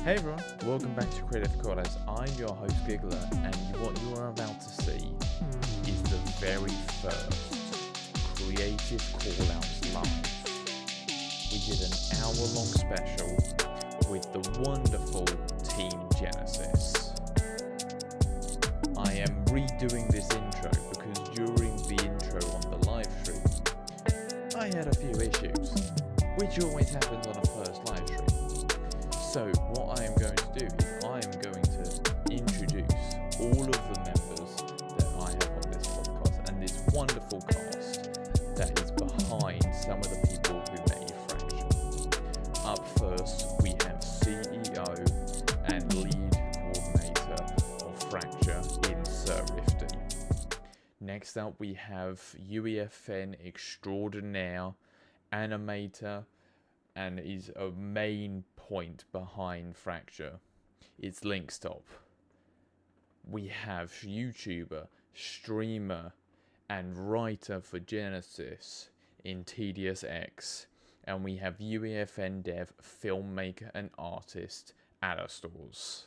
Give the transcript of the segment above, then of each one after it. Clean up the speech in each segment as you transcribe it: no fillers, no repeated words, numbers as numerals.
Hey everyone, welcome back to Creative Callouts. I'm your host Giggila, and what you are about to see is the very first Creative Callouts live. We did an hour-long special with the wonderful Team Genesis. I am redoing this intro because during the intro on the live stream, I had a few issues, which always happens on a first live stream. So what I am going to do is I am going to introduce all of the members that I have on this podcast and this wonderful cast that is behind some of the people who made Fracture. Up first, we have CEO and lead coordinator of Fracture in SirRifty. Next up, we have UEFN extraordinaire animator and is a main point behind Fracture. It's Lynxtop. We have YouTuber, streamer, and writer for Genesis in TediusX, and we have UEFN dev, filmmaker, and artist Alastorz.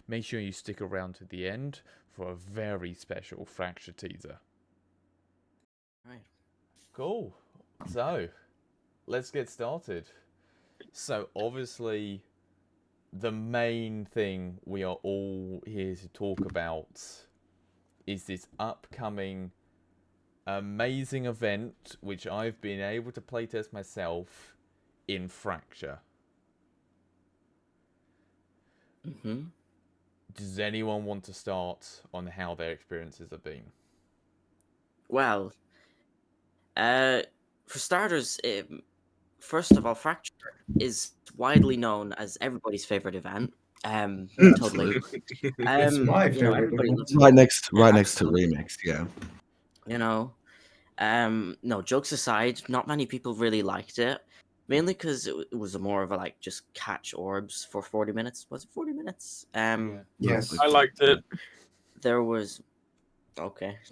Make sure you stick around to the end for a very special Fracture teaser. Right. Cool. So, let's get started. So, obviously, the main thing we are all here to talk about is this upcoming amazing event, which I've been able to playtest myself in Fracture. Does anyone want to start on how their experiences have been? Well, for starters, first of all, Fracture is widely known as everybody's favorite event. Totally. It's my favorite everybody event. loves Right next to absolutely. Remix, yeah. No, jokes aside, not many people really liked it. Mainly because it was more of a just catch orbs for 40 minutes. Was it 40 minutes? Yes. I liked it. There was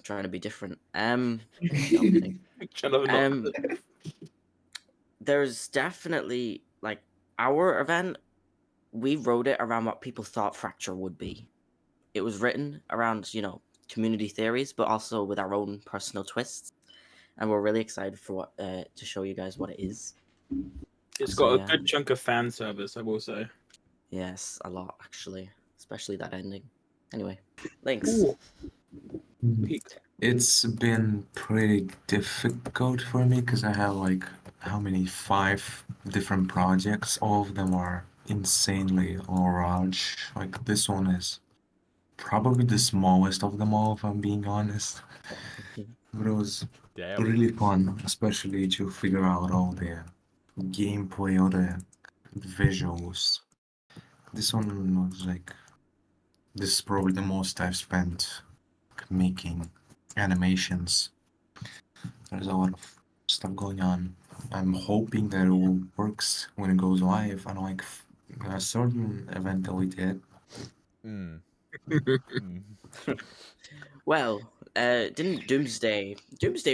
trying to be different. No, I'm kidding. There's definitely our event. We wrote it around what people thought Fracture would be. It was written around community theories, but also with our own personal twists. And we're really excited for what to show you guys what it is. It's got a good chunk of fan service, I will say. Yes, a lot actually, especially that ending. Anyway, Lynx. It's been pretty difficult for me because I have 5 different projects. All of them are insanely large. This one is probably the smallest of them all, if I'm being honest. But it was really fun, especially to figure out all the gameplay, all the visuals. This one was this is probably the most I've spent making animations. There's a lot of stuff going on. I'm hoping that it will works when it goes live. Unlike a certain event that we did. Well, didn't Doomsday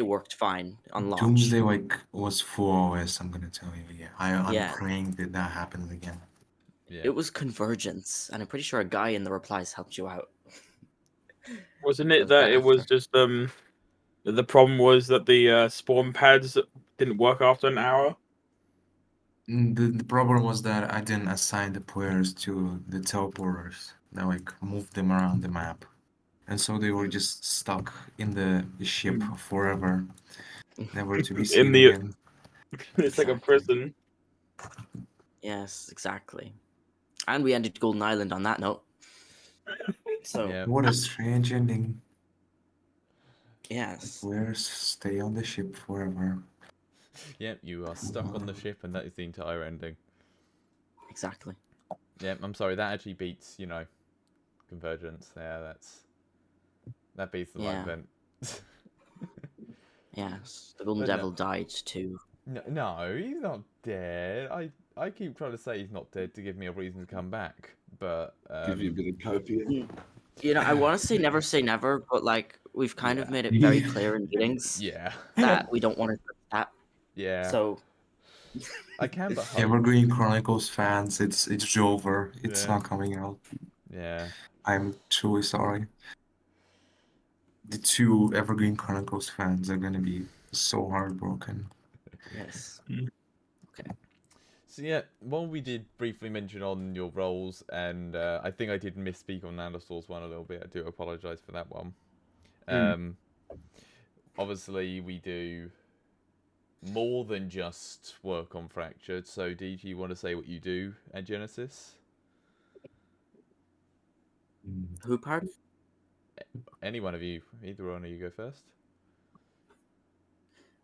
worked fine on launch? Doomsday was full OS, I'm gonna tell you. Yeah. I'm praying that happens again. Yeah. It was convergence, and I'm pretty sure a guy in the replies helped you out. Wasn't it that it was just the problem was that the spawn pads didn't work after an hour? The problem was that I didn't assign the players to the teleporters that moved them around the map. And so they were just stuck in the ship forever, never to be seen again. It's like a prison. Yes, exactly. And we ended Golden Island on that note. So what a strange ending. Yes. Players stay on the ship forever. Yep, you are stuck on the ship, and that is the entire ending. Exactly. Yep, I'm sorry, that actually beats, Convergence. Yeah, that beats the live event. Yes, the Golden Devil died too. No, he's not dead. I keep trying to say he's not dead to give me a reason to come back, but give you a bit of copium. I want to say never, but we've kind of made it very clear in meetings that we don't want to do that. Yeah. So I can but hope. Evergreen Chronicles fans, it's over. It's Yeah. not coming out. Yeah. I'm truly sorry. The two Evergreen Chronicles fans are gonna be so heartbroken. Yes. So yeah, while we did briefly mention on your roles, and I think I did misspeak on Alastorz one a little bit. I do apologise for that one. Obviously, we do more than just work on Fractured. So, do you want to say what you do at Genesis? Who, pardon? Any one of you, either one of you, go first.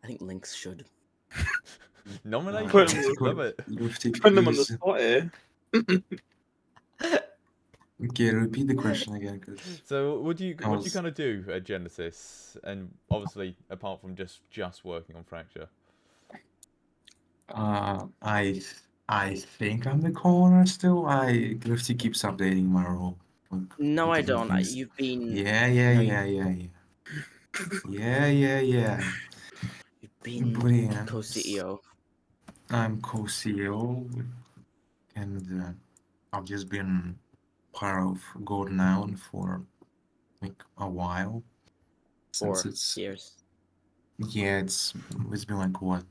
I think Lynx should. Nominations, Put- love it. Lufty, Putting them on the please. spot here. Okay, repeat the question again, because So, what do you I was- kind of do at Genesis? And obviously, apart from just working on Fracture. I think I'm the corner still. Lufty keeps updating my role. Like, No, I different don't. things. You've been. Yeah. You've been Brilliant. co-CEO. I'm co-CEO, and I've just been part of Golden Island for like a while. 4 Since years. it's been like what?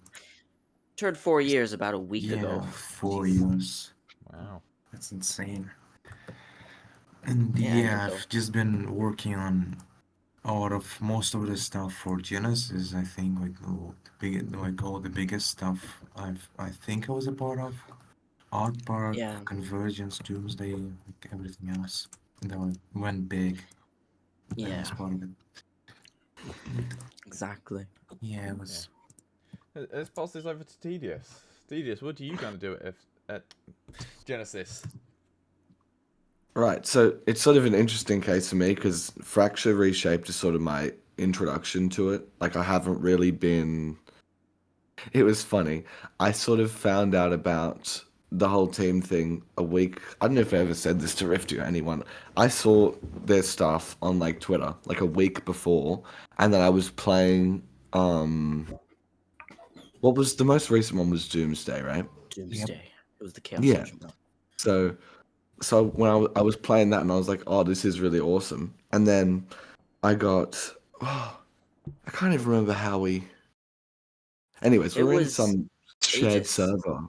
Turned 4 years about a week Yeah, ago. 4 Jeez. years. Wow. That's insane. And Yeah, I know. I've just been working on most of the stuff for Genesis. I think all the biggest stuff I think I was a part of. Art Park, Yeah. Convergence, Doomsday, like everything else. That went big. I Yeah, was part of it. exactly. Yeah, it was. Let's pass this over to Tedius. Tedius, what do you kind of do at Genesis? Right, so it's sort of an interesting case for me because Fracture Reshaped is sort of my introduction to it. Like, I haven't really been. It was funny. I sort of found out about the whole team thing a week. I don't know if I ever said this to Rifty or anyone. I saw their stuff on like Twitter like a week before, and then I was playing. What was the most recent one? Was Doomsday, right? Doomsday. It was the Chaos Yeah. Engine one. So when I was playing that and I was like, oh, this is really awesome. And then I got, I can't even remember how we. Anyways, It we're in was some shared Aegis. server.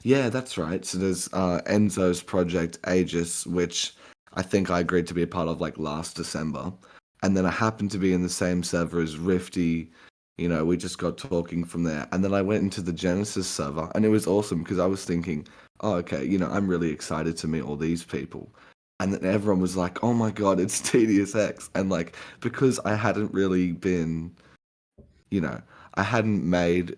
Yeah, that's right. So there's Enzo's project Aegis, which I think I agreed to be a part of like last December. And then I happened to be in the same server as Rifty. You know, we just got talking from there. And then I went into the Genesis server and it was awesome because I was thinking, oh, okay, you know, I'm really excited to meet all these people. And then everyone was like, oh my God, it's TediusX. And like, because I hadn't really been, you know, I hadn't made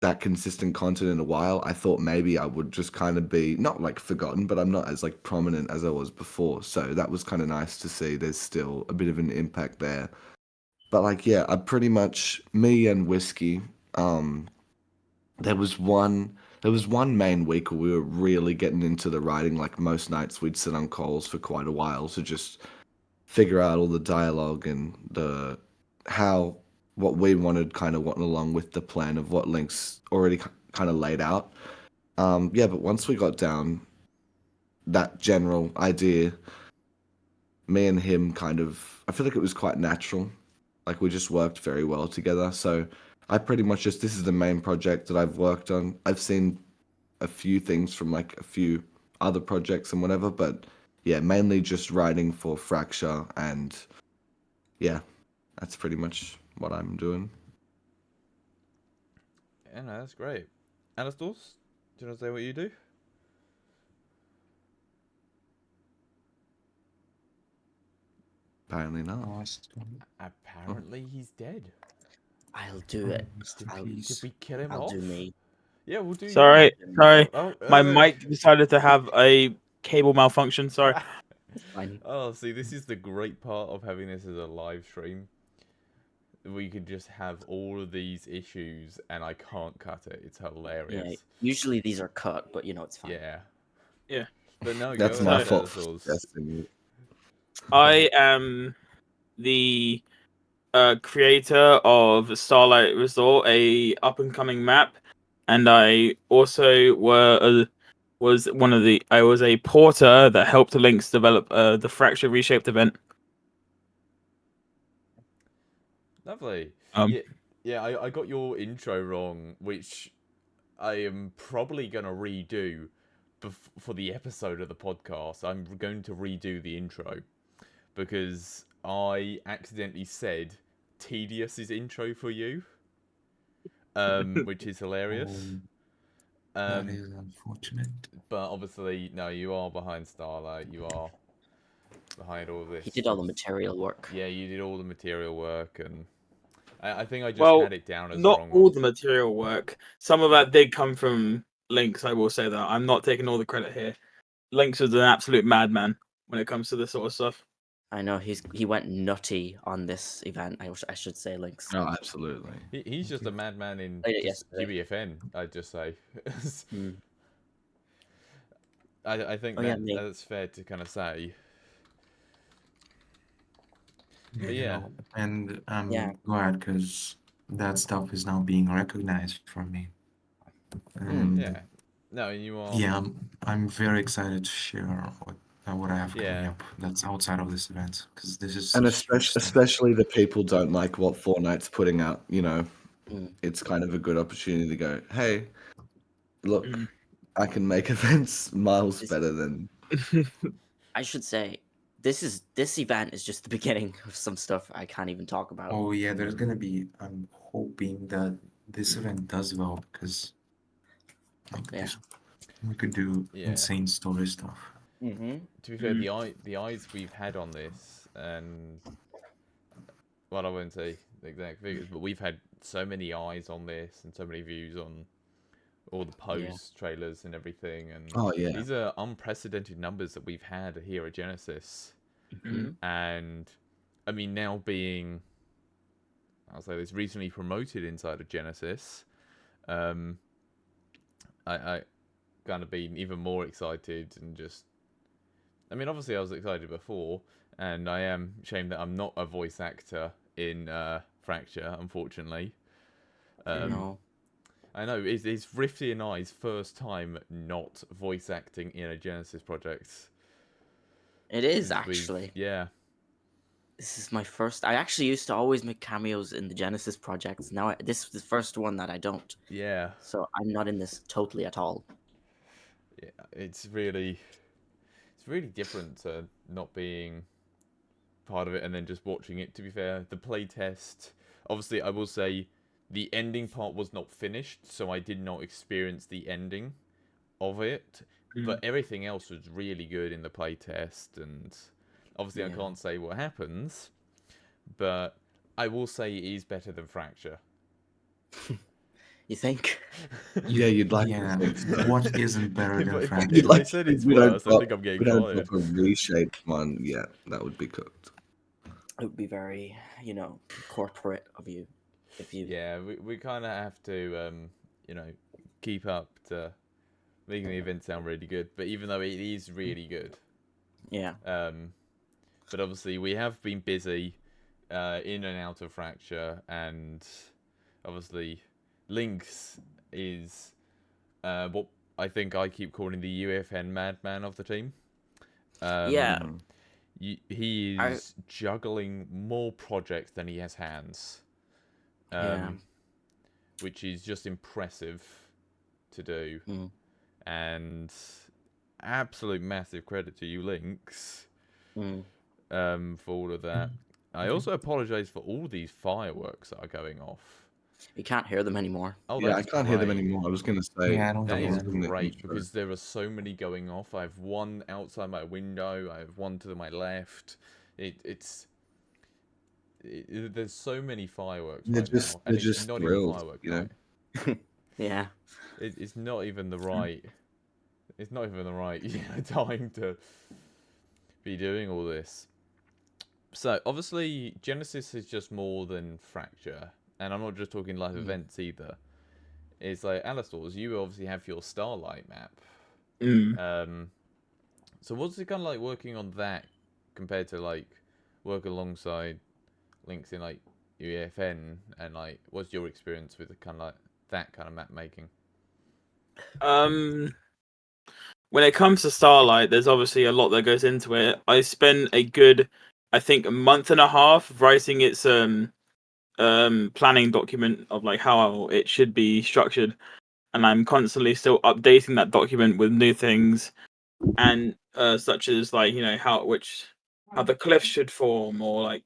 that consistent content in a while, I thought maybe I would just kind of be not like forgotten, but I'm not as like prominent as I was before. So that was kind of nice to see there's still a bit of an impact there. But like, yeah, I pretty much me and Whiskey, there was one main week where we were really getting into the writing. Like most nights we'd sit on calls for quite a while to just figure out all the dialogue and what we wanted kind of went along with the plan of what Lynx already kind of laid out. Yeah, but once we got down that general idea, me and him I feel like it was quite natural. Like we just worked very well together. So I pretty much this is the main project that I've worked on. I've seen a few things from like a few other projects and whatever, but yeah, mainly just writing for Fracture, and yeah, that's pretty much what I'm doing. Yeah, no, that's great. Alastorz, do you want to say what you do? Apparently not. Apparently, he's dead. I'll do it. Rest in I'll- peace. Did we kill him I'll off? do me. Yeah, we'll do. Sorry, you. sorry. My Oh, mic decided to have a cable malfunction. Sorry. It's fine. Oh, see, this is the great part of having this as a live stream. We could just have all of these issues, and I can't cut it. It's Yeah. hilarious. Usually these are cut, but it's fine. Yeah. Yeah. But no, That's go my ahead, fault for Alastorz. suggesting you. I am the creator of Starlight Resort, a up and coming map, and I also was I was a porter that helped Lynx develop the Fracture Reshaped event. Lovely. Um, Yeah. I got your intro wrong, which I am probably gonna redo for the episode of the podcast. I'm going to redo the intro because I accidentally said Tedius's intro for you, which is hilarious. That is unfortunate. But obviously, no, you are behind Starlight. You are behind all this. He did all the material work. Yeah, you did all the material work, and I think I just well, had it down as the not wrong all one. the material work. Some of that did come from Lynx. I will say that I'm not taking all the credit here. Lynx was an absolute madman when it comes to this sort of stuff. I know he went nutty on this event. I should say, Lynx. Oh, absolutely. He's just a madman in Played it just yesterday. GBFN. I'd just say. Mm. I think Oh, yeah, me. that's fair to kind of say. Yeah, But yeah. and I'm Yeah. glad because that stuff is now being recognized for me. And Yeah. No, you are. yeah, I'm very excited to share what I have coming Yeah. up that's outside of this event because this is And such huge stuff. especially the people don't like what Fortnite's putting out, you know, Mm. it's kind of a good opportunity to go, hey, look, Mm. I can make events miles This- better than. I should say this event is just the beginning of some stuff I can't even talk about. Oh yeah, there's gonna be. I'm hoping that this event does well because like Yeah. we could do Yeah. insane story stuff. Mm-hmm. To be fair, the eyes we've had on this, and well, I won't say the exact figures, but we've had so many eyes on this and so many views on all the posts, trailers, and everything. And Oh, yeah. these are unprecedented numbers that we've had here at Genesis. Mhm. And I mean, now being, I'll say this, recently promoted inside of Genesis, I kind of been even more excited and just. I mean, obviously I was excited before, and I am ashamed that I'm not a voice actor in Fracture, unfortunately. No. I know, it's Rifty and I's first time not voice acting in a Genesis project. It is Since we've- actually. Yeah. This is my first. I actually used to always make cameos in the Genesis projects. Now this is the first one that I don't. Yeah. So I'm not in this totally at all. Yeah. It's really different to not being part of it and then just watching it, to be fair. The playtest, obviously I will say the ending part was not finished, so I did not experience the ending of it. But everything else was really good in the playtest, and obviously I Yeah. can't say what happens, but I will say it is better than Fracture. You think? Yeah, you'd like Yeah, to think so. what isn't better than Fracture? If I said it's we don't worse, I drop- think I'm we getting don't fired. drop a reshaped one yet. That would be cooked. It would be very, corporate of you if you. Yeah, we kind of have to, keep up to making the event sound really good. But even though it is really good, Yeah. but obviously we have been busy in and out of Fracture, and obviously Lynx is what I think I keep calling the UFN madman of the team. Yeah. He is juggling more projects than he has hands. Yeah. Which is just impressive to do. Mm. And absolute massive credit to you, Lynx, Mm. for all of that. I also apologise for all these fireworks that are going off. You can't hear them anymore. Oh, Yeah, I that's can't hear them great. anymore. I was going to say. Yeah, I don't That know. is Yeah. great because there are so many going off. I have one outside my window. I have one to my left. There's so many fireworks They're right just- now, they're and it's just not thrilled, even firework you know? night. Yeah. It's not even the right. It's not even the right time to be doing all this. So obviously Genesis is just more than Fracture, and I'm not just talking live events either. It's like Alastorz, you obviously have your Starlight map. So what's it kind of like working on that compared to like work alongside Lynx in like UEFN, and like what's your experience with kind of like that kind of map making? When it comes to Starlight, there's obviously a lot that goes into it. I spent a good, I think, a month and a half writing its planning document of like how it should be structured, and I'm constantly still updating that document with new things, and such as like how the cliffs should form, or like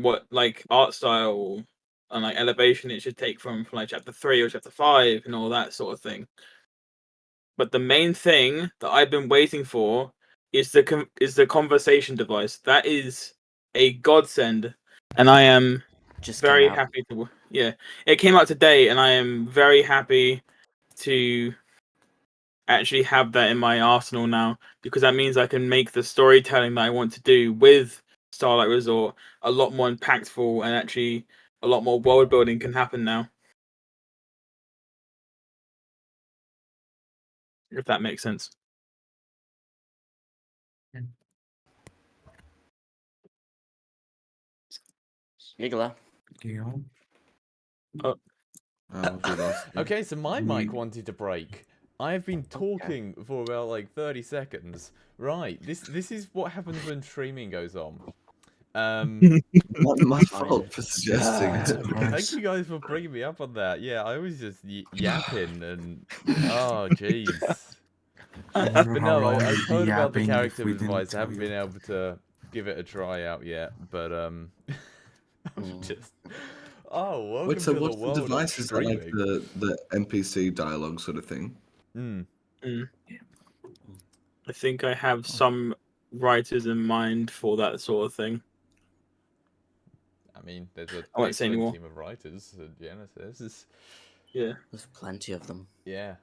what like art style and like elevation it should take from like chapter 3 or chapter 5 and all that sort of thing. But the main thing that I've been waiting for is the conversation device. That is a godsend, and I am Just came very out. happy to. Yeah, it came out today, and I am very happy to actually have that in my arsenal now, because that means I can make the storytelling that I want to do with Starlight Resort a lot more impactful, and actually a lot more world building can happen now. If that makes sense. Giggila. Giggila. We lost him. Okay, so my mic wanted to break. I have been talking for about like 30 seconds. Right, this is what happens when streaming goes on. Not my fault for suggesting it. Thank you guys for bringing me up on that. Yeah, I was just yapping and oh jeez. But no, I've heard about the character device. I haven't been able to give it a try out yet, but I'm just. Oh, welcome Wait, so to what's the the world device? of Is that like streaming. the NPC dialogue sort of thing? I think I have some writers in mind for that sort of thing. I mean, there's a I won't say excellent anymore. team of writers at Genesis. Yeah. There's plenty of them. Yeah.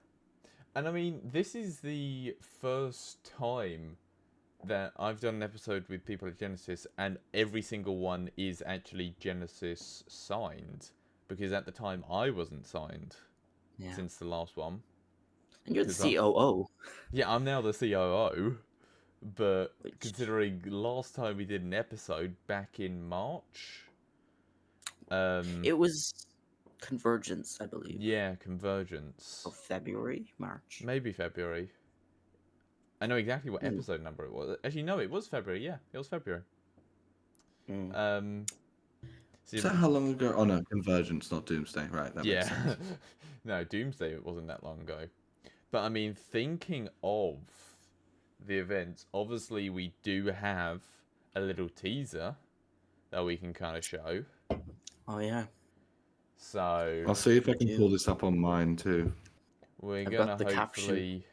And I mean, this is the first time that I've done an episode with people at Genesis, and every single one is actually Genesis signed, because at the time I wasn't signed since the last one. And you're the COO. Yeah, I'm now the COO, but considering last time we did an episode back in March, it was Convergence, I believe. Yeah, Convergence. Or February, March. Maybe February. I know exactly what episode number it was. Actually, no, it was February. Yeah, it was February. Is that how long ago? Oh no, Convergence, not Doomsday. Right, that makes Yeah. sense. No, Doomsday it wasn't that long ago. But I mean, thinking of the events, obviously we do have a little teaser that we can kind of show. Oh yeah. So I'll see if I can pull this up on mine too. We're gonna hopefully. Caption.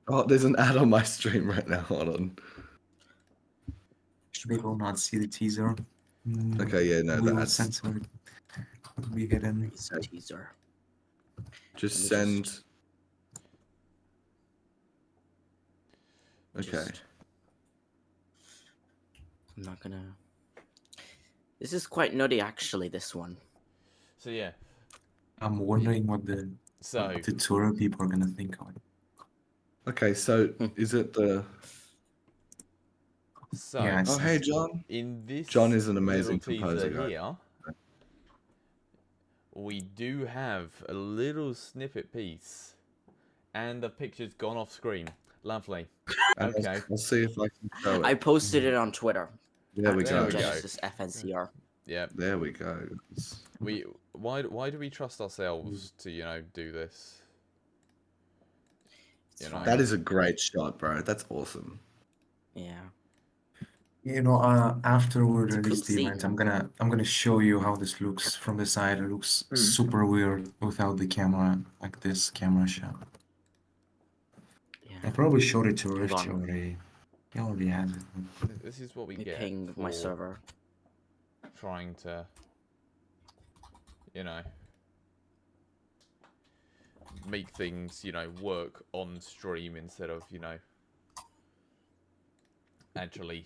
Oh, there's an ad on my stream right now. Hold on. Should people not see the teaser? Okay, yeah, no, We will that's censor it. We get in. Teaser. Just send. Okay. I'm not gonna. This is quite nutty, actually. This one. So yeah. I'm wondering what the tutorial people are gonna think of it. Okay, so is it the? So Yeah, oh hey John. In this John is an amazing little composer. teaser here, we do have a little snippet piece, and the picture's gone off screen. Lovely. Okay. I'll see if I can show it. I posted it on Twitter. There we go. Genesis FNCR. Yeah. There we go. Why do we trust ourselves to do this? That is a great shot, bro. That's awesome. Yeah. After we release cool the event, I'm gonna show you how this looks from the side. It looks super weird without the camera, like this camera shot. Yeah. I probably showed it to Rifty already. He already has it. This is what we get. Ping my server. Trying to, make things, work on stream instead of, actually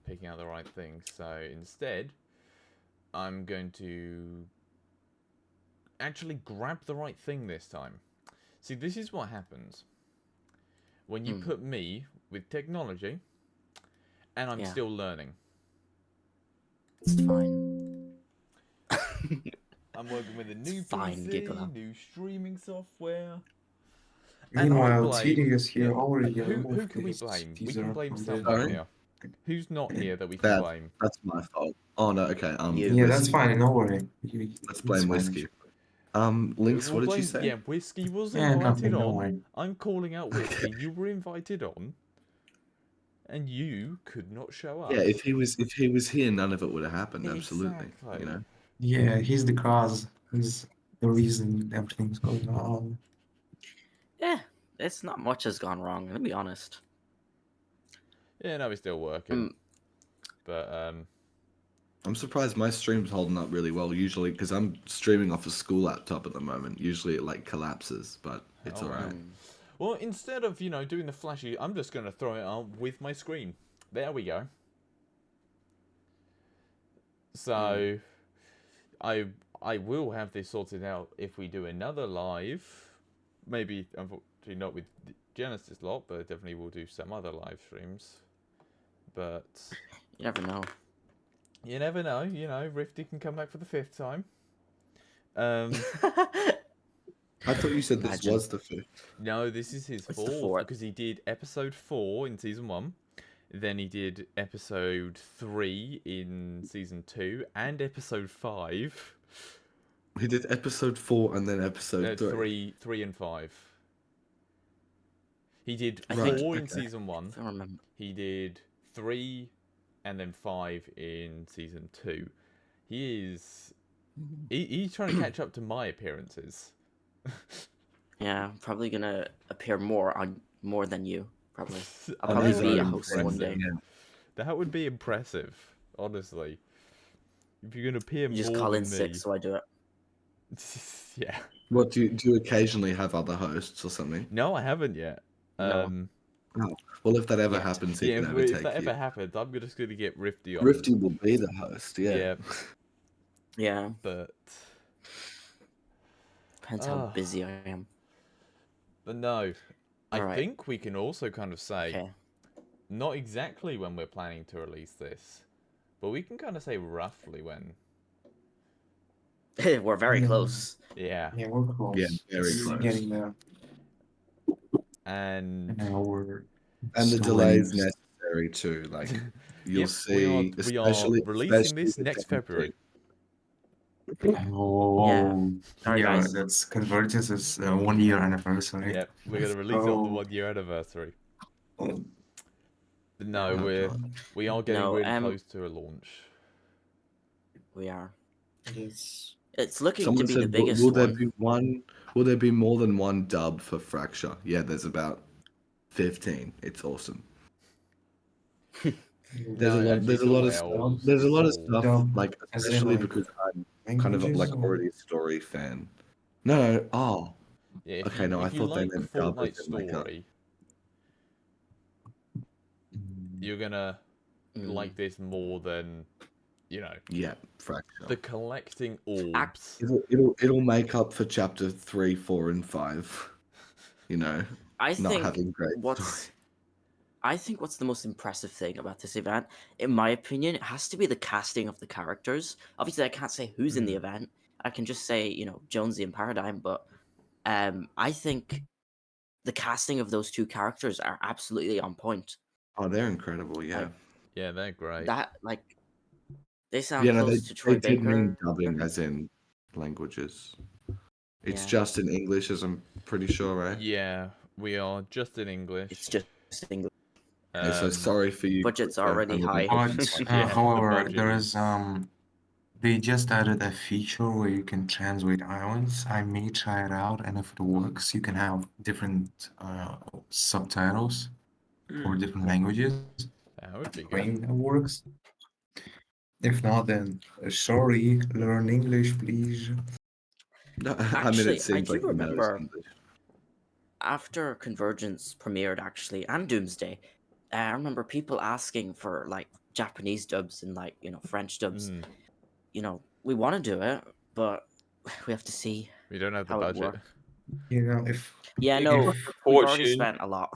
picking out the right thing. So instead, I'm going to actually grab the right thing this time. See, this is what happens when you put me with technology and I'm still learning. It's fine. I'm working with a new Fine, PC, Giggila. new streaming software. And I Meanwhile, blame. Tedius here Yeah. already Who removed can we his blame? We teaser can blame from someone Sorry? here. Who's not here that we can blame? That's my fault. Oh no, okay. You. Yeah, that's Whiskey. fine. No worry. Let's It's blame fine, Whiskey. actually. Lynx, We'll what did you blame. say? Yeah, Whiskey was Yeah, invited nothing, don't on. worry. I'm calling out Whiskey. You were invited on, and you could not show up. Yeah, if he was here, none of it would have happened. Absolutely. Exactly. You know. Yeah, he's the cause. He's the reason everything's going on. Yeah, it's not much has gone wrong. To be honest. Yeah, no, we're still working. But I'm surprised my stream's holding up really well. Usually, because I'm streaming off a school laptop at the moment. Usually, it like collapses, but it's Oh, wow. alright. well, instead of doing the flashy, I'm just gonna throw it on with my screen. There we go. So, I will have this sorted out if we do another live. Maybe unfortunately not with Genesis lot, but definitely we'll do some other live streams. But You never know. you never know. Rifty can come back for the 5th time. I thought you said this Imagine. was the 5th. No, this is his It's the 4th fourth. because he did episode 4 in season 1. Then he did episode 3 in season 2 and episode 5. He did episode 4 and then episode 3. 3 and 5. He did I 4 think- in okay. season 1. I don't remember. He did 3 and then 5 in season 2. He's trying to catch up to my appearances. Yeah, I'm probably gonna appear more than you. Probably. I'll On probably his be a own host one impressive. day. Yeah. That would be impressive, honestly. If you're gonna appear You just more call in than sick, me. so I do it. Yeah. What do you occasionally have other hosts or something? No, I haven't yet. No. Well, if that ever Yet. happens, he Yeah, can if overtake that you. ever happens, I'm just gonna get Rifty on. Rifty will be the host. Yeah. Yeah, Yeah, but depends how Ah. busy I am. no. I Alright. think we can also kind of say Okay. not exactly when we're planning to release this, but we can kind of say roughly when. We're very Yeah. close. Yeah, Yeah, we're close. Yeah, very It's close. Getting there. and An hour. And the So delay is many- necessary too. Like you'll Yep, see, we are especially releasing this especially next with February. Oh, Sorry, yeah, guys. that's Convergence is 1 year anniversary. Yep, we're gonna release it on the Oh. 1-year anniversary. Oh, But no, we are getting No, really close to a launch. We are. it's It's looking Someone to be the said, biggest will there one. be one? Will there be more than one dub for Fracture? Yeah, there's about 15. It's awesome. There's No, a lot. actually, There's a lot of it's all stuff. Wales. There's a lot of It's all- stuff. Dub, Like as in, especially like, because I'm kind of languages like or- already a story fan. No. Oh, Yeah, if Okay, you, no, I if you thought they like meant dub Fortnite as in like a- story, you're gonna Mm. like this more than yeah, Fracture. the collecting orbs. It'll make up for chapter 3, 4, and 5. You know, I not think having great what's story. I think what's the most impressive thing about this event, in my opinion, it has to be the casting of the characters. Obviously, I can't say who's in the event. I can just say, Jonesy and Paradigm, but I think the casting of those two characters are absolutely on point. Oh, they're incredible. Yeah. Like, Yeah, they're great. That, they sound Yeah, no, close they to Troy did mean Baker. dubbing as in languages. It's Yeah. just in English, as I'm pretty sure, right? Yeah, we are just in English. It's just English. Okay, so sorry for you. Budget's Chris, already I've high. only But got Yeah, the however, budget there is- is they just added a feature where you can translate islands. I may try it out, and if it works, you can have different subtitles for different languages. That would be good. When it works. If not, then sorry, learn English, please. No, I mean, Actually, I it seems do like he knows remember- English. After Convergence premiered, actually, and Doomsday, I remember people asking for Japanese dubs and French dubs. Mm, We want to do it, but we have to see. we don't have the How it budget. work. You know, if Yeah, no, if, we've already Fortune. spent a lot.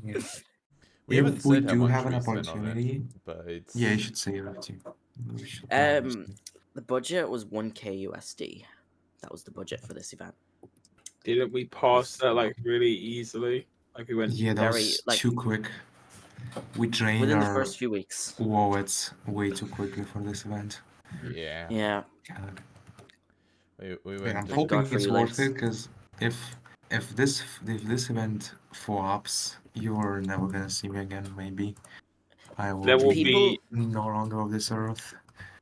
yeah, We haven't if we said how do much have an we spent on it, opportunity, but it's yeah, you should say it too. We should Um, The budget was 1K USD. That was the budget for this event. Didn't we pass that like really easily? Like we went. Yeah, that Very, was like- too quick. We drained Within the our first few weeks. wallets way too quickly for this event. Yeah. Yeah. God. We Yeah, went I'm Thank hoping God for it's you, worth Lynx. it because if this event flops, you're never gonna see me again. Maybe I will There will be be. no longer of this earth.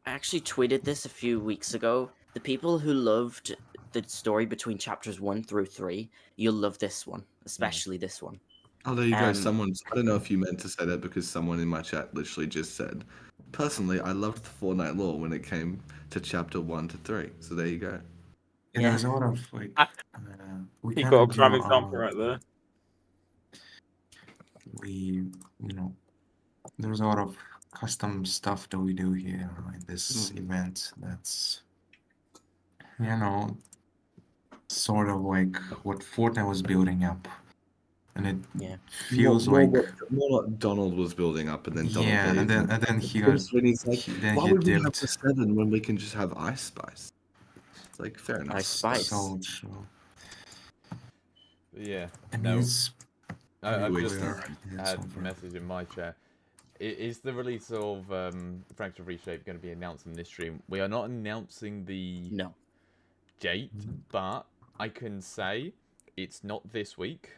I actually tweeted this a few weeks ago. The people who loved the story between chapters 1 through 3, you'll love this one, especially this one. Oh, there you go. Um, I don't know if you meant to say that because someone in my chat literally just said, personally, I loved the Fortnite lore when it came to chapter 1 to 3. So there you go. Yeah, Yeah. there's a lot of like Ah. we You kind got a of prime do example right there. there's a lot of custom stuff that we do here in this Mhm. event. That's sort of like what Fortnite was building up, and it Yeah. feels more, like more what Donald was building up, and then Donald yeah, leaves. and then he got Comes when he's like, then why he would we have dipped. the 7 when we can just have Ice Spice? It's like, fair enough. Ice Spice. So true. Yeah. I mean, No, it's I've Wait, just weird. had a message in my chat. Is the release of Fractal Reshape going to be announced in this stream? We are not announcing the No. date, but I can say it's not this week.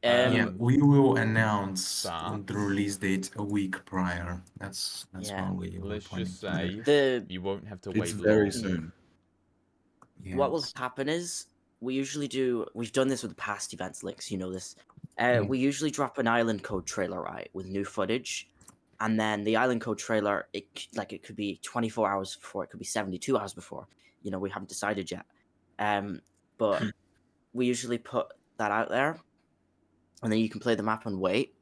Yeah, we will announce but- the release date a week prior. That's Yeah. what we were Let's planning just to do. say you won't have to wait It's very long. soon. What will Yes. happen is we've done this with past events, Lynx, you know this. Mm. We usually drop an island code trailer, right, with new footage, and then the island code trailer, it could be 24 hours before, it could be 72 hours before. We haven't decided yet. But we usually put that out there, and then you can play the map and wait,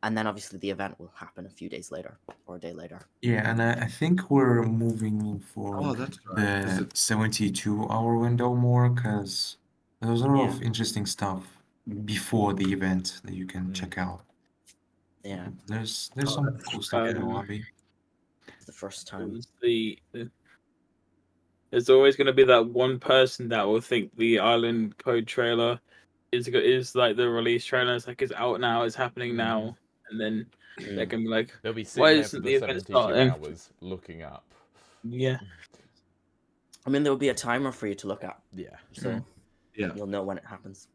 and then obviously the event will happen a few days later or a day later. Yeah, and I think we're moving for Oh, that's right. Is the it 72-hour window more because there's a lot Yeah. of interesting stuff before the event that you can check out. Yeah, There's some cool stuff in the lobby. it's the first time. There's always going to be that one person that will think the Island Code trailer is like the release trailer. It's like it's out now, it's happening now, and then they can be like, They'll be why sitting there for isn't the the event 72 starting? hours looking up. Yeah. I mean, there will be a timer for you to look at, Yeah. so Yeah. you'll know when it happens.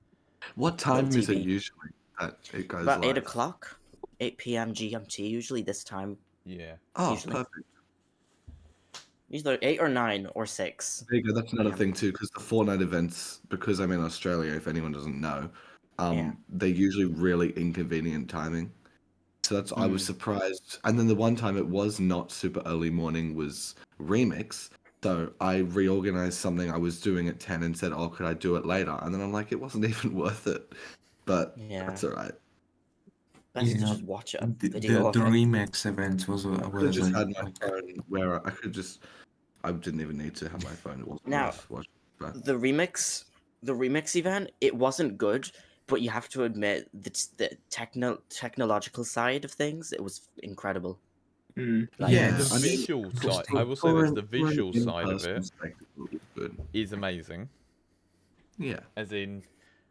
What time is it TV. usually that it goes About live? 8 o'clock, 8 p.m. GMT, usually this time. Yeah. Oh, usually. perfect. Either 8 or 9 or 6. There you go. That's another Yeah. thing too, because the Fortnite events, because I'm in Australia, if anyone doesn't know, Yeah. they're usually really inconvenient timing. So that's I was surprised. And then the one time it was not super early morning was Remix. So I reorganized something I was doing at 10 and said, "Oh, could I do it later?" And then I'm like, it wasn't even worth it. But Yeah. that's all right. Best to Yeah, just watch a The video of it. remix event was I could have just had my like phone where I could just. I didn't even need to have my phone. It wasn't Now, worth watching. But The remix event, it wasn't good, but you have to admit that the technological side of things, it was incredible. Like, Yeah, Yeah, the I mean, visual side. for- I will say this: the visual in-person side of it spectacle was good. is amazing. Yeah. As in,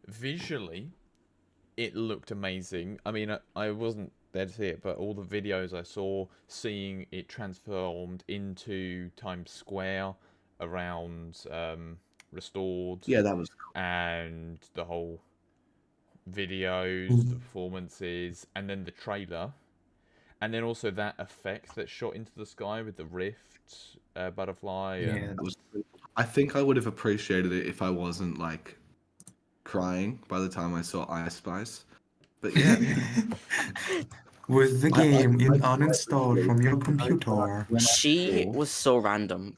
visually, it looked amazing. I mean, I wasn't there to see it, but all the videos I saw, seeing it transformed into Times Square around Restored, Yeah, that was cool. and the whole videos, the performances, and then the trailer, and then also that effect that shot into the sky with the rift butterfly. Yeah. And That was cool. I think I would have appreciated it if I wasn't like crying by the time I saw Ice Spice. But yeah, with the I- game I- uninstalled from your computer. she saw- was so random.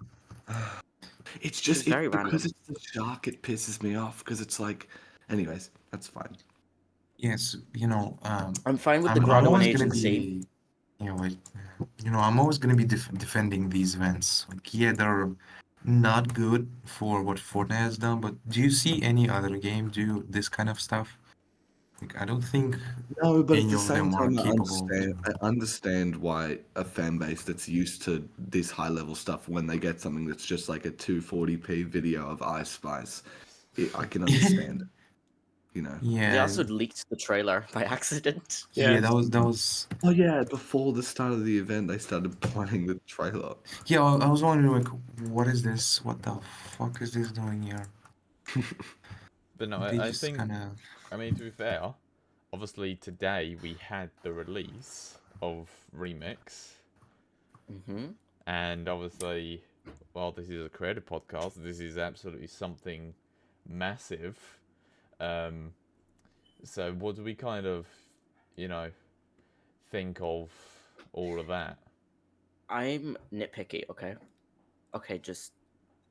it's just very because random. it's the shark. It pisses me off because it's like. Anyways, that's fine. Yes, I'm fine with the I'm Grotto and always gonna Agency. be, I'm always gonna be defending these events. Like, yeah, they're not good for what Fortnite has done, but do you see any other game do this kind of stuff? Like, I don't think No, but at any the of same them are time, capable. I understand why a fan base that's used to this high level stuff, when they get something that's just like a 240p video of Ice Spice, I can understand it. You know. They Yeah, also leaked the trailer by accident. yeah, that was. Oh yeah, before the start of the event, they started playing the trailer. Yeah, I was wondering, like, what is this? What the fuck is this doing here? But no, They I just think, kind of. I mean, to be fair, obviously today we had the release of Remix, Hmm. and obviously, while this is a creative podcast, this is absolutely something massive. Um, so what do we kind of, you know, think of all of that? I'm nitpicky, okay? Okay,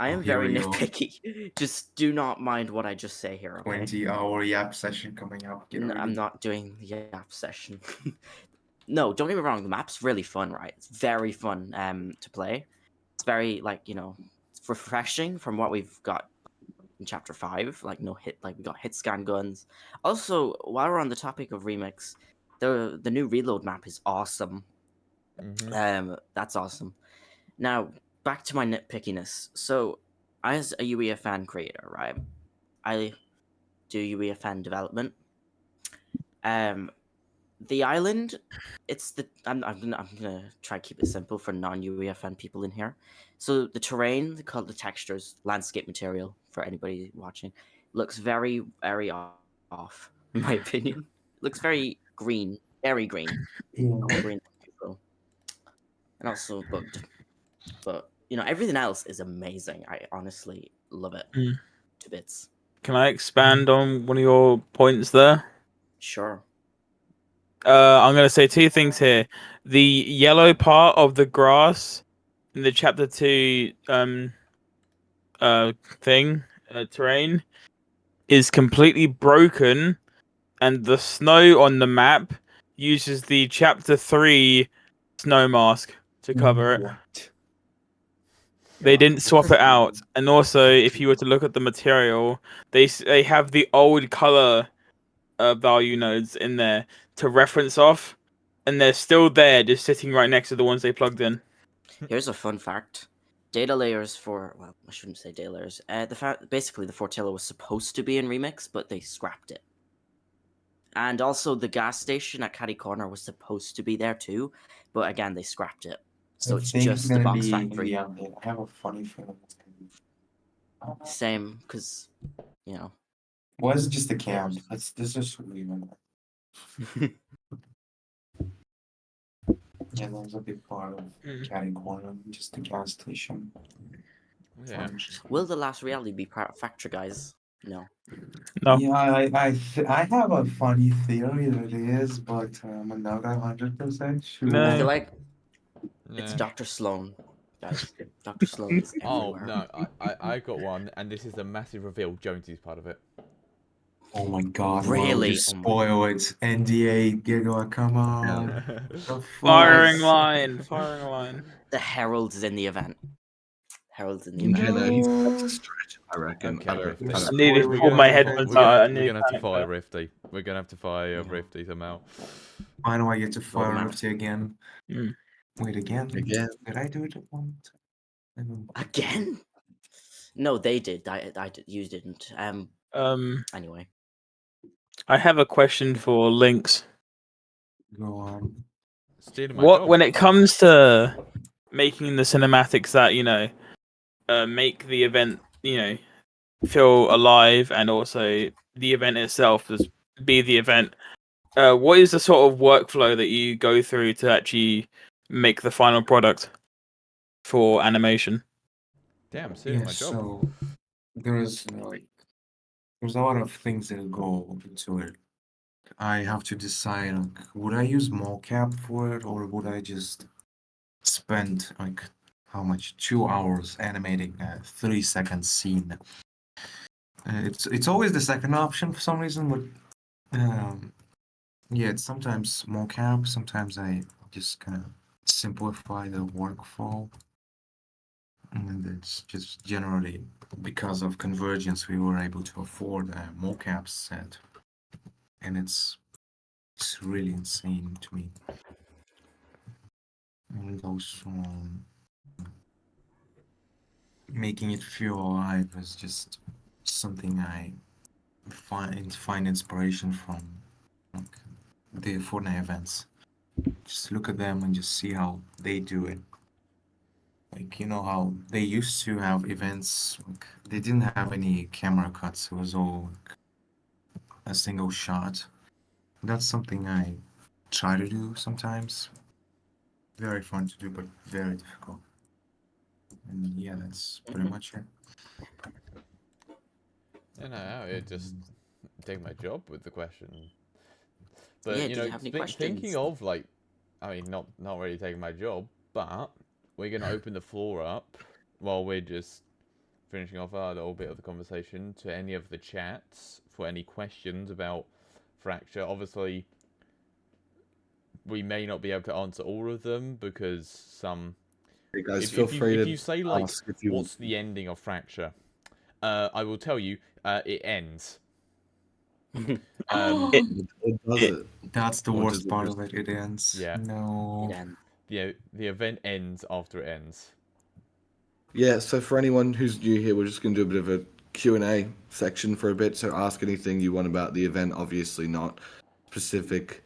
I Oh, am here very we go. nitpicky. Just do not mind what I just say here, okay? 20-hour yap session coming up. Get ready. I'm not doing the Yap session. No, don't get me wrong, the map's really fun, right? It's very fun to play. It's very it's refreshing from what we've got in chapter 5, like no hit like we got hit scan guns. Also, while we're on the topic of remix, the new reload map is awesome. That's awesome. Now, back to my nitpickiness. So, as a UEFN creator, right? I do UEFN development. The island, I'm gonna try to keep it simple for non-UEFN people in here. So the terrain, they call it the textures, landscape material for anybody watching, looks very, very off, in my opinion. Looks very green, very green. I want green people. And also bugged. But everything else is amazing. I honestly love it Mm. to bits. Can I expand on one of your points there? Sure. I'm going to say two things here. The yellow part of the grass in the chapter 2 terrain is completely broken, and the snow on the map uses the chapter 3 snow mask to cover it. What? They Yeah, didn't swap it that's- out. And also, if you were to look at the material, they have the old color value nodes in there to reference off, and they're still there, just sitting right next to the ones they plugged in. Here's a fun fact. Data layers I shouldn't say data layers. Basically, the Fortilla was supposed to be in Remix, but they scrapped it. And also, the gas station at Caddy Corner was supposed to be there too, but again, they scrapped it. So I it's think just the gonna box be in factory. the update. I have a funny feeling it's gonna be. Same, because Well, it's just a camp. Let's just leave it. Yeah, that was a big part of Caddy Corner, just the gas station. Yeah. Will the last reality be part of Factory, guys? No. No. Yeah, I have a funny theory that it is, but I'm not 100% sure. No. I feel like it's Yeah. Dr. Sloan, guys. Dr. Sloan is Oh everywhere. no, I got one, and this is a massive reveal. Jonesy's part of it. Oh my god, wow, Really? just Oh my spoil it. NDA, Giggila, come on. The fuck? Firing line. The Herald's in the event. Herald's in the No. event. Yeah, no, that's a stretch. I reckon. Okay, I don't. Rifty. I I don't needed to Spoiling pull my everything. headphones We're out. I gonna, knew we're gonna have to panic fire there. Rifty. We're gonna have to fire Yeah. Rifty somehow. Why do I get to fire man. Rifty again? Mm. Wait, again? Again. Did I do it at one time? Again? No, they did. I did. You didn't. Anyway. I have a question for Lynx. Go on. Stealing my job. When it comes to making the cinematics that make the event feel alive, and also the event itself just be the event, what is the sort of workflow that you go through to actually make the final product for animation? Damn, stealing Yeah, my job. so there's there's a lot of things that go into it. I have to decide, would I use mocap for it, or would I just spend how much? 2 hours animating a 3-second scene? It's always the second option for some reason, but yeah, it's sometimes mocap. Sometimes I just kind of simplify the workflow. And it's just generally because of convergence, we were able to afford a mocap set. and it's really insane to me. And also making it feel alive is just something I find inspiration from, like the Fortnite events. Just look at them and just see how they do it. Like, you know how they used to have events, like, they didn't have any camera cuts, it was all like, a single shot. That's something I try to do sometimes. Very fun to do, but very difficult. And yeah, that's pretty much it. You know, it just take my job with the question. But Yeah, you do know, you have any thinking questions? of like, I mean, not really taking my job, but we're gonna open the floor up while we're just finishing off our little bit of the conversation to any of the chats for any questions about Fracture. Obviously, we may not be able to answer all of them because some. Hey guys, If, feel if you free if to you say like, ask if you what's want. the ending of Fracture? I will tell you. It ends. It It does It- it. That's the Or worst does it part just- of it. It ends. Yeah. No. ends. The event ends after it ends. Yeah, so for anyone who's new here, we're just going to do a bit of a Q&A section for a bit. So ask anything you want about the event, obviously not specific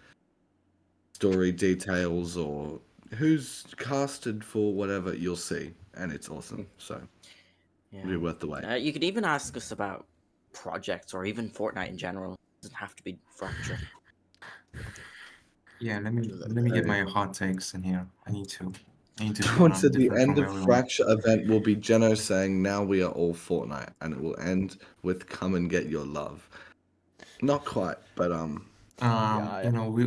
story details or who's casted for whatever, you'll see. And it's awesome. So it'll be Yeah. worth the wait. You could even ask us about projects or even Fortnite in general. It doesn't have to be Fracture. Yeah, let me get Okay. my hot takes in here. I need to Someone said the different end from of everyone. Fracture event will be Geno saying, "Now we are all Fortnite," and it will end with "Come and get your love." Not quite, but Yeah, You know, we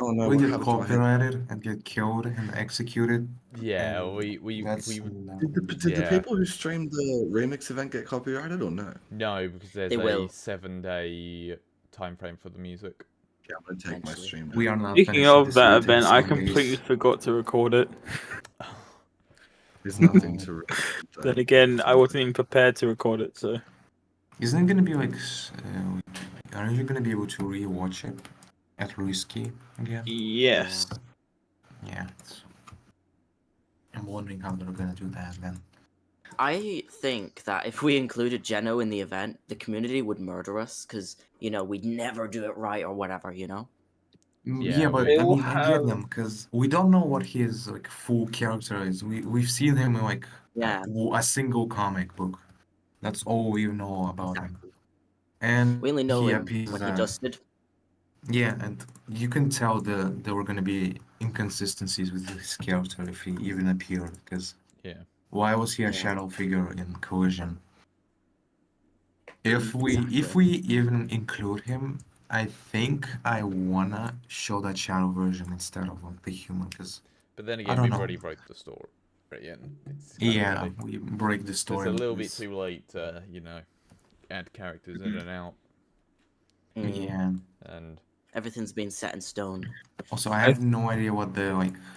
oh no, we what get happened to my head? copyrighted and get killed and executed. yeah. And We that's Did the yeah. people who streamed the remix event get copyrighted or no? No, because there's They a will. 7-day time frame for the music. Yeah, I'm gonna take my Eventually. stream. we are not Speaking finishing of this that within event, I 7 completely days. forgot to record it. There's nothing to record. Then again, I wasn't even prepared to record it, so Isn't it gonna be like? Aren't you gonna be able to rewatch it at Risky again? yes. Yeah. I'm wondering how they're gonna do that then. I think that if we included Geno in the event, the community would murder us because, we'd never do it right or whatever, Yeah, Yeah, but They I will mean, I get them because we don't know what his like full character is. We've seen him in like Yeah. a single comic book. That's all we know about him. And We only know he him appears when he dusted. yeah, and you can tell there were gonna be inconsistencies with his character if he even appeared. Because yeah. why was he a Yeah. shadow figure in Collision? If Exactly. we even include him, I think I wanna show that shadow version instead of like the human. Because But then I again, don't we've know. already broke the story, and it's kind of Yeah, early. we break the So story. it's a with little bit this. too late to, add characters in and out. Mm. Yeah. And Everything's been set in stone. Also, I have no idea what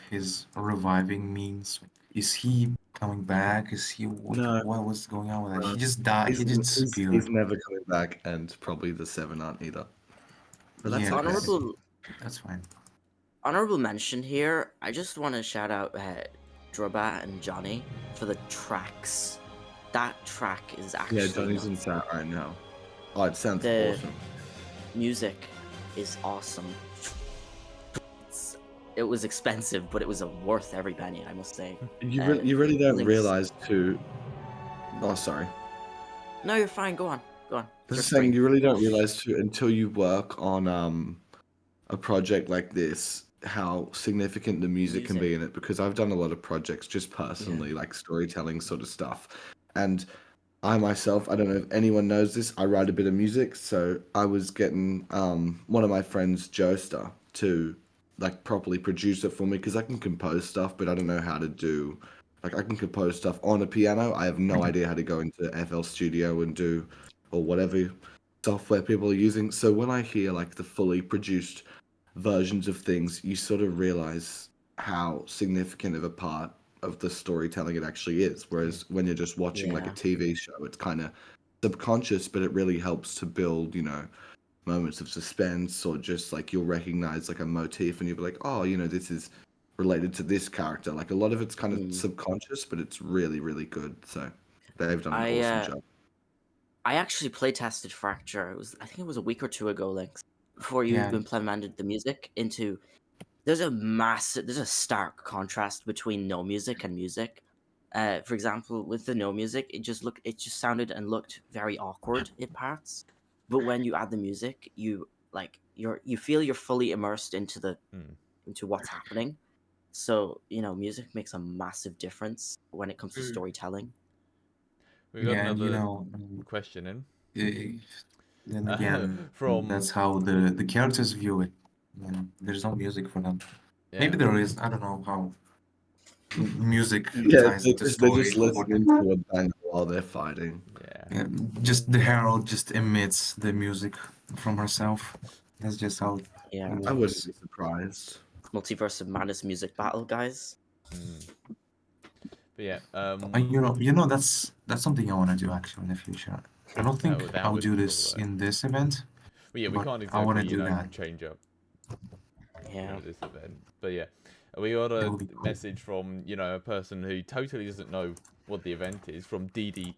his reviving means. Is he coming back? Is he No. what was going on with that? No. He just died. He just disappeared. He's never coming back, and probably the 7 aren't either. But that's Yeah, okay. that's fine. Honorable mention here. I just want to shout out Drobat and Johnny for the tracks. That track is actually Yeah, Johnny's in nuts. chat right now. Oh, it sounds The awesome. music is awesome. It was expensive, but it was worth every penny, I must say. You really don't Lynx. realize too. Oh, sorry. No, you're fine. Go on. Go on. It's your Just saying, stream. you really don't realize too until you work on a project like this how significant the music can be in it. Because I've done a lot of projects just personally, like storytelling sort of stuff, and I myself, I don't know if anyone knows this, I write a bit of music, so I was getting one of my friends, Joestar, to like properly produce it for me because I can compose stuff, but I don't know how to do like I can compose stuff on a piano. I have no idea how to go into FL Studio and do or whatever software people are using. So when I hear like the fully produced versions of things, you sort of realize how significant of a part of the storytelling it actually is. Whereas when you're just watching like a Yeah. TV show, it's kind of subconscious, but it really helps to build, moments of suspense, or just like you'll recognize like a motif and you'll be like, oh, this is related to this character. Like a lot of it's kind of Mm. subconscious, but it's really, really good. So they've done an I awesome job. I actually play tested Fracture. I think it was a week or two ago, Lynx, before you Yeah. implemented the music into. There's a stark contrast between no music and music. For example, with the no music, it just sounded and looked very awkward in parts. But when you add the music, you feel you're fully immersed into into what's happening. So music makes a massive difference when it comes to storytelling. We got Yeah, and another question in. Then again, From that's how the characters view it. There's no music for them. Maybe there is. I don't know how music Yeah, ties into they're story. just listening to a banger while they're fighting. Yeah, just the hero just emits the music from herself. That's just how it Yeah, I wouldn't works. be surprised. Multiverse of Madness music battle, guys. But yeah, That's something I want to do actually in the future. I don't think that I'll would do be this cool, though. in this event. Well, yeah, we but can't I want to exactly, do that. change up Yeah. this event. But yeah, we got a would be cool. message from a person who totally doesn't know what the event is from DTP.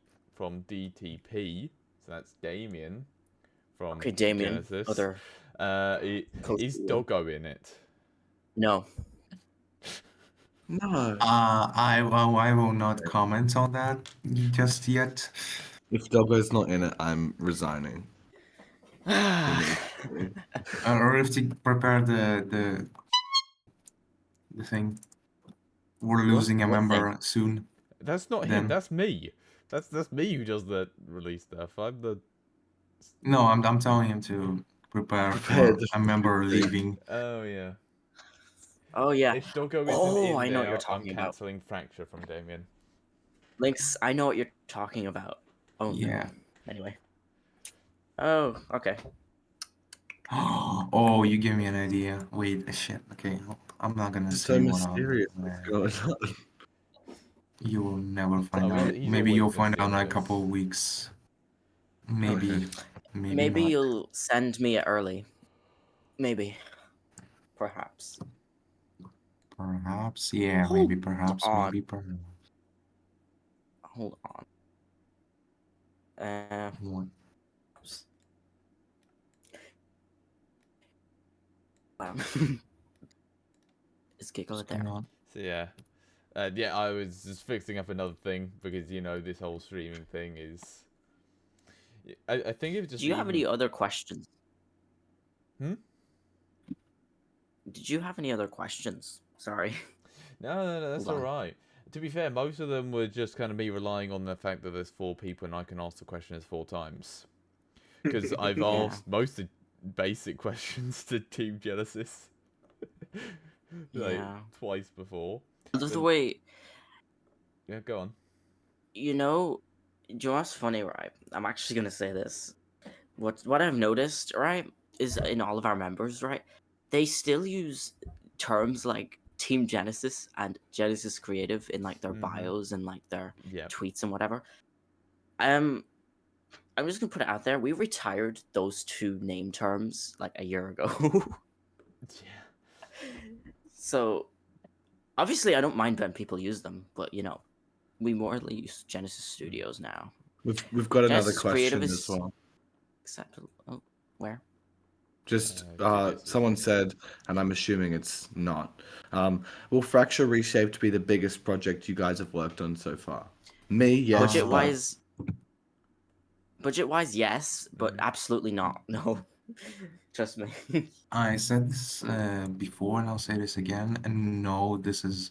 So that's Damien from Okay, Damien. Genesis. Other. Is Doggo in it? No. No. I will not comment on that just yet. If Doggo's not in it, I'm resigning. Or if to prepare the thing. We're losing a what member soon. That's not him. That's me. That's me who does the release stuff. I'm the. No, I'm telling him to prepare Prepare for a member leaving. Oh yeah. Oh yeah. If Doggo isn't Oh, in I know what there, you're talking I'm about. cancelling Fracture from Damien. Lynx, I know what you're talking about. Oh Yeah. no. Anyway. Oh, okay. Oh, you give me an idea. Wait, shit. Okay, I'm not gonna It's say so what I'm. mysterious. What's going on? You will never find Oh, out. he's Maybe always you'll find out in a mysterious. couple of weeks. Maybe, Okay. Maybe not. you'll send me it early. Maybe. Perhaps. Perhaps, yeah. Hold Maybe, perhaps, on. maybe, perhaps. Hold on. What? Is Giggila What's going there? on? So yeah, yeah. I was just fixing up another thing because this whole streaming thing is. I think it just. Do you have any other questions? Hmm? Did you have any other questions? Sorry. No, that's Hold all on. right. To be fair, most of them were just kind of me relying on the fact that there's 4 people and I can ask the questions 4 times. Because I've Yeah. asked most of basic questions to Team Genesis. Yeah. Twice before. The way, Yeah, go on. do you know what's funny, right? I'm actually gonna say this. What I've noticed, right, is in all of our members, right, they still use terms like Team Genesis and Genesis Creative in like their bios and like their tweets and whatever. I'm just gonna put it out there. We retired those 2 name terms like a year ago. Yeah. So obviously I don't mind when people use them, but we more use Genesis Studios now. We've got another Genesis question Creative as is well. acceptable. Oh, where? Just Genesis. someone said, and I'm assuming it's not. Will Fracture Reshaped be the biggest project you guys have worked on so far? Me, yes. Budget wise, yes, but absolutely not. No, trust me. I said this before, and I'll say this again. And no, this is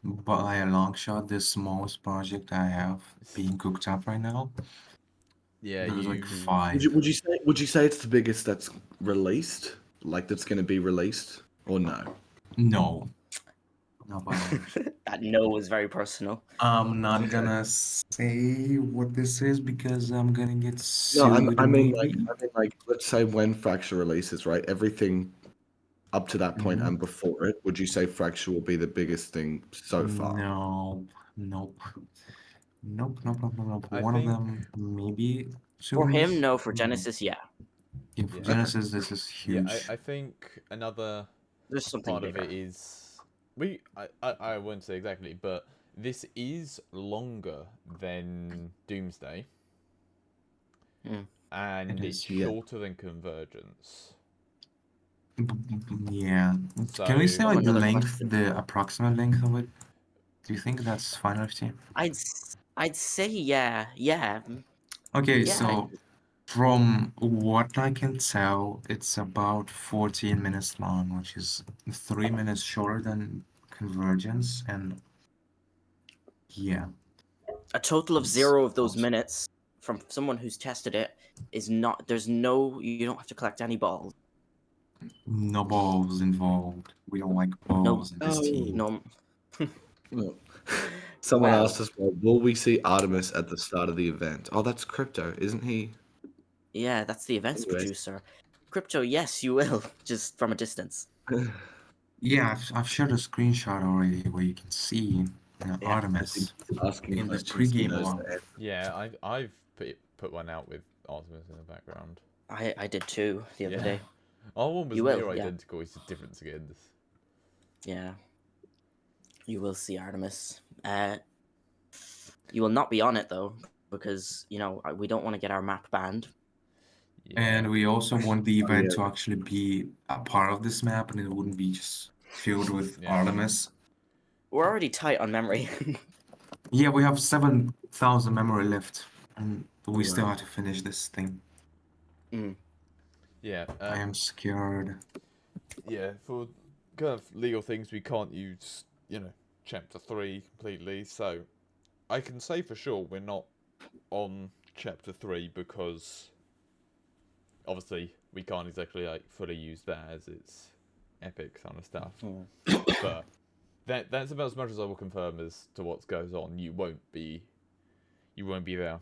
by a long shot the smallest project I have being cooked up right now. Yeah, There's like you. 5. Would you say it's the biggest that's released? Like that's going to be released, or no? No. Not by That no was very personal. I'm not gonna say what this is because I'm gonna get No, sued. I mean maybe. like let's say when Fracture releases, right? Everything up to that point and before it, would you say Fracture will be the biggest thing so far? No, nope. One I of think- them maybe For soon. him, no. For Genesis, yeah. Yeah, for Yeah. Genesis, this is Yeah, huge. I think another There's something part of bigger. it is I won't say exactly, but this is longer than Doomsday, Mm. and It it's is, yeah. shorter than Convergence. Yeah. So Can we say like the Another length, question. the approximate length of it? Do you think that's fine, FT? I'd say yeah, yeah, Okay, yeah. so from what I can tell, it's about 14 minutes long, which is 3 minutes shorter than Convergence, and yeah, A total of it's 0 of those close. minutes from someone who's tested it is not. There's no. You don't have to collect any balls. No balls involved. We don't like No. balls in this team. No. No. Someone Well, asked us, well, will we see Artemis at the start of the event? Oh, that's Crypto, isn't he? yeah, that's the events Anyways. producer. Crypto, yes, you will, just from a distance. Yeah, I've shared a screenshot already where you can see Yeah. Artemis Asking in the questions. He pregame knows log. the answer. yeah, I've put one out with Artemis in the background. I did too the other Yeah. day. Our one was You will, near yeah. identical. It's just different skins. Yeah. You will see Artemis. You will not be on it though, because we don't want to get our map banned. Yeah. And we also want the event yeah. to actually be a part of this map, and it wouldn't be just filled with Yeah. Artemis. We're already tight on memory. Yeah, we have 7,000 memory left, and we still Wow. have to finish this thing. Yeah. I am scared. Yeah, for kind of legal things, we can't use, Chapter 3 completely. So I can say for sure we're not on Chapter 3 because obviously we can't exactly fully use that as it's epic kind of stuff. But that's about as much as I will confirm as to what goes on. You won't be there.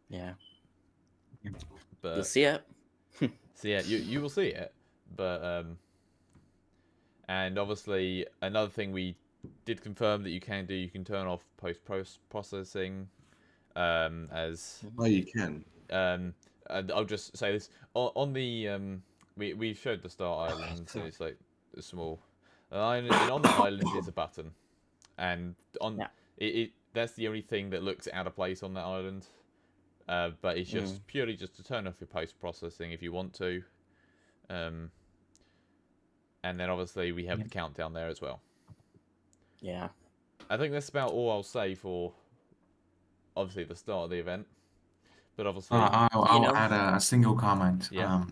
Yeah. But You'll see it. so yeah, you will see it. But and obviously another thing we did confirm that you can turn off post processing as Oh, you can. and I'll just say this on the we showed the start island, so it's like a small island, and on the island is a button, and on Yeah. it that's the only thing that looks out of place on that island, but it's just purely just to turn off your post processing if you want to, and then obviously we have the countdown there as well. Yeah. I think that's about all I'll say for obviously the start of the event. But obviously, I'll add a single comment. Yeah.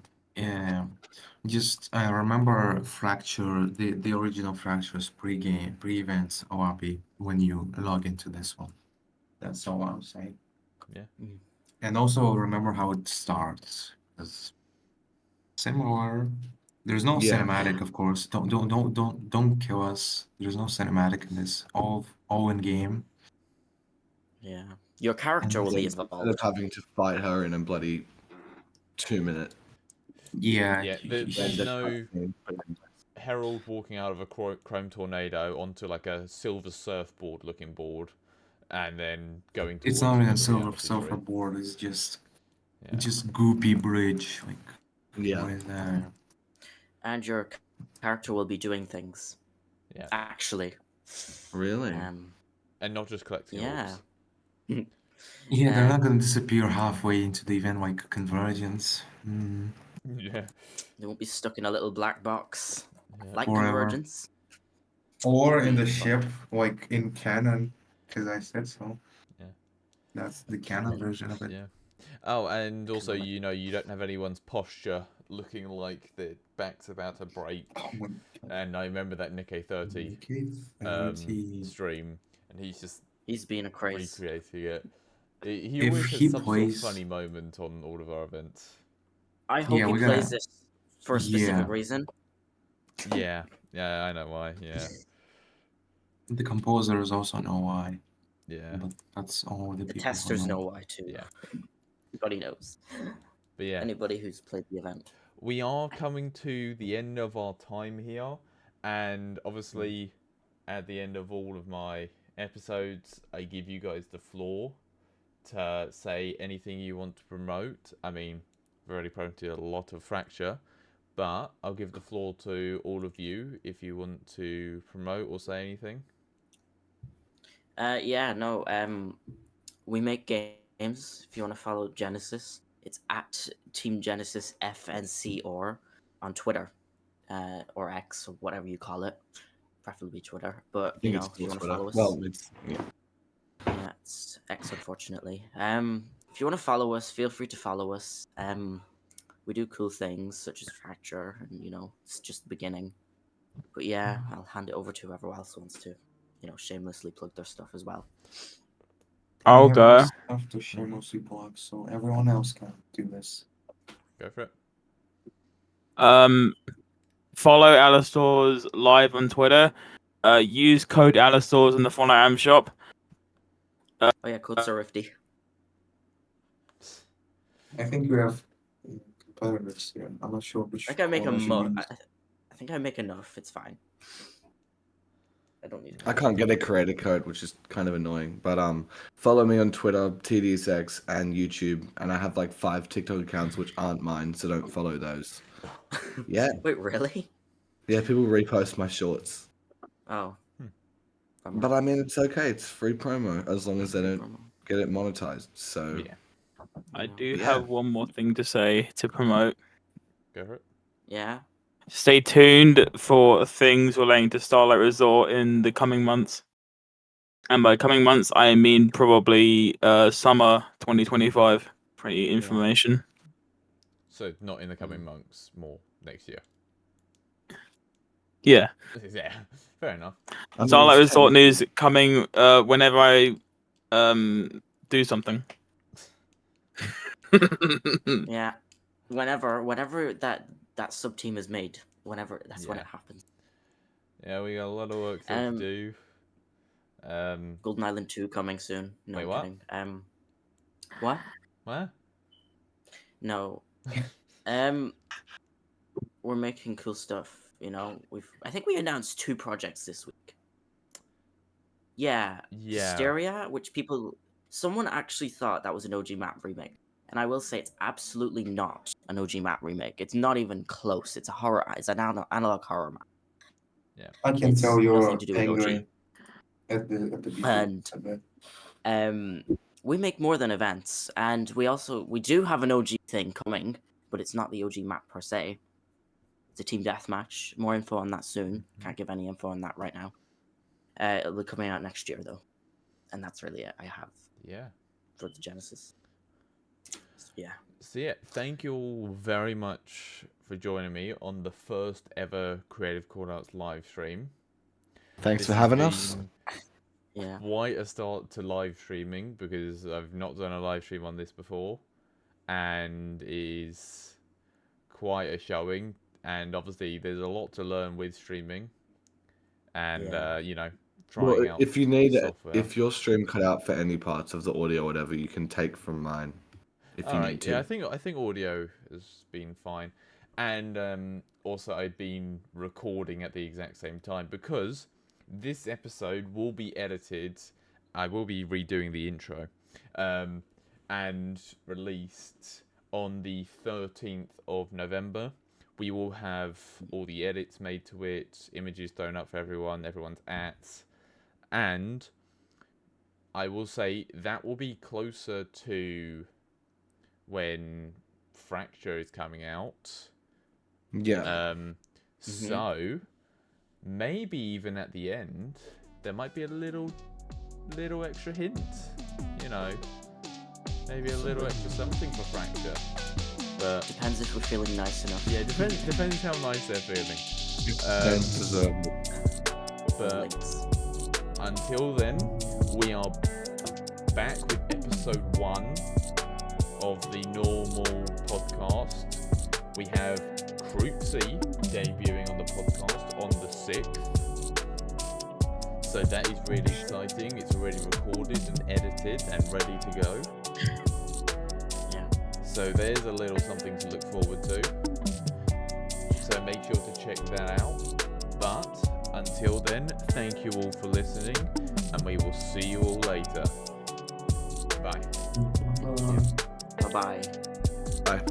Just I remember Fracture, the original Fracture's pre-event ORP when you log into this one. That's all I'm saying. Yeah. And also remember how it starts. It's similar. There's no Yeah. cinematic, of course. Don't kill us. There's no cinematic in this. All in game. Yeah. Your character will be Instead of involved. having to fight her in a bloody 2 minute. Yeah. Yeah, there's no Herald walking out of a chrome tornado onto like a silver surfboard looking board, and then going towards It's not even a the reality silver tree. board. It's just Yeah. just goopy bridge. Like Yeah. what is that? And your character will be doing things. Yeah. Actually. Really? And not just collecting Yeah. orbs. Yeah, they're not gonna disappear halfway into the event like Convergence. Yeah. They won't be stuck in a little black box like Forever. Convergence. Or in the Be fun. ship, like in canon, because I said so. Yeah. That's the canon version of it. Yeah. Oh, and also, you don't have anyone's posture looking like their back's about to break. And I remember that Nikkei 30 stream, and He's being a craze. recreating it. He If always he has some plays- sort of funny moment on all of our events. I hope Yeah, he we're plays gonna- this for a specific Yeah. reason. Yeah, I know why. Yeah, The composers also know why, yeah, but that's all the The people who testers know why too. Yeah. Everybody knows. but yeah. Anybody who's played the event. We are coming to the end of our time here, and obviously, at the end of all of my episodes, I give you guys the floor to say anything you want to promote. I mean, very prone to a lot of fracture. But I'll give the floor to all of you if you want to promote or say anything. We make games. If you want to follow Genesis, it's at Team Genesis FNCR on Twitter, or X, or whatever you call it. Preferably Twitter, but I think you it's know, if you still want to Twitter. follow us, Well, it's yeah, it's X, unfortunately. If you want to follow us, feel free to follow us. We do cool things such as Fracture, and you know, it's just the beginning. But yeah, I'll hand it over to whoever else wants to, you know, shamelessly plug their stuff as well. I'll I have go. no stuff to shamelessly plug, so everyone else can do this. Go for it. Follow Alastorz live on Twitter. Use code Alastorz in the Fortnite Am shop. Oh yeah, code SirRifty. I think you have competitors here. I'm not sure which. I think I make code I should use. I think I make enough. It's fine. I don't need. I can't get a creator code, which is kind of annoying. But follow me on Twitter, TediusX, and YouTube, and I have like 5 TikTok accounts which aren't mine, so don't follow those. Yeah, Wait, really? yeah, people repost my shorts, Oh. Bummer. but I mean it's okay. It's free promo as long as they don't Bummer. get it monetized. So Yeah, I do Yeah. have one more thing to say to promote. go for it. Yeah. Stay tuned for things relating to Starlight Resort in the coming months. And by coming months, I mean probably summer 2025 for any information. So not in the coming months, more next year. Yeah. Yeah, fair enough. I mean, Starlight it's Resort technically- news coming whenever I do something. Yeah. Whenever that sub team is made, whenever that's when Yeah. it happens. Yeah, we got a lot of work still to do. Golden Island 2 coming soon. No, Wait, I'm what? kidding. What? What? No. We're making cool stuff. You know, I think we announced 2 projects this week. Yeah. Yeah. Hysteria, which someone actually thought that was an OG map remake. And I will say it's absolutely not an OG map remake. It's not even close. It's an analog horror map. Yeah. I can It's tell you're nothing to do with OG. angry at the beginning. And we make more than events, and we do have an OG thing coming, but it's not the OG map per se. It's a team deathmatch. More info on that soon. Can't give any info on that right now. It'll be coming out next year though, and that's really it I have Yeah. for the Genesis. Yeah. So yeah, thank you all very much for joining me on the first ever Creative Callouts live stream. Thanks This for has having us. been Yeah. Quite a start to live streaming because I've not done a live stream on this before, and it is quite a showing. And obviously, there's a lot to learn with streaming, and you know, trying Well, out. if you need it, software. if your stream cut out for any parts of the audio or whatever, you can take from mine. If you Alright, need to. yeah, I think audio has been fine, and also I've been recording at the exact same time because this episode will be edited. I will be redoing the intro, and released on the 13th of November. We will have all the edits made to it, images thrown up for everyone's at, and I will say that will be closer to when Fracture is coming out. Yeah. So maybe even at the end there might be a little extra hint, you know, maybe a little extra something for Fracture. But Depends if we're feeling nice enough. yeah, depends how nice they're feeling. But Links. until then, we are back with episode 1 of the normal podcast. We have Ch3 debuting on the podcast on the 6th. So that is really exciting. It's already recorded and edited and ready to go. Yeah. So there's a little something to look forward to. So make sure to check that out. But until then, thank you all for listening, and we will see you all later. Bye. Bye-bye. Bye.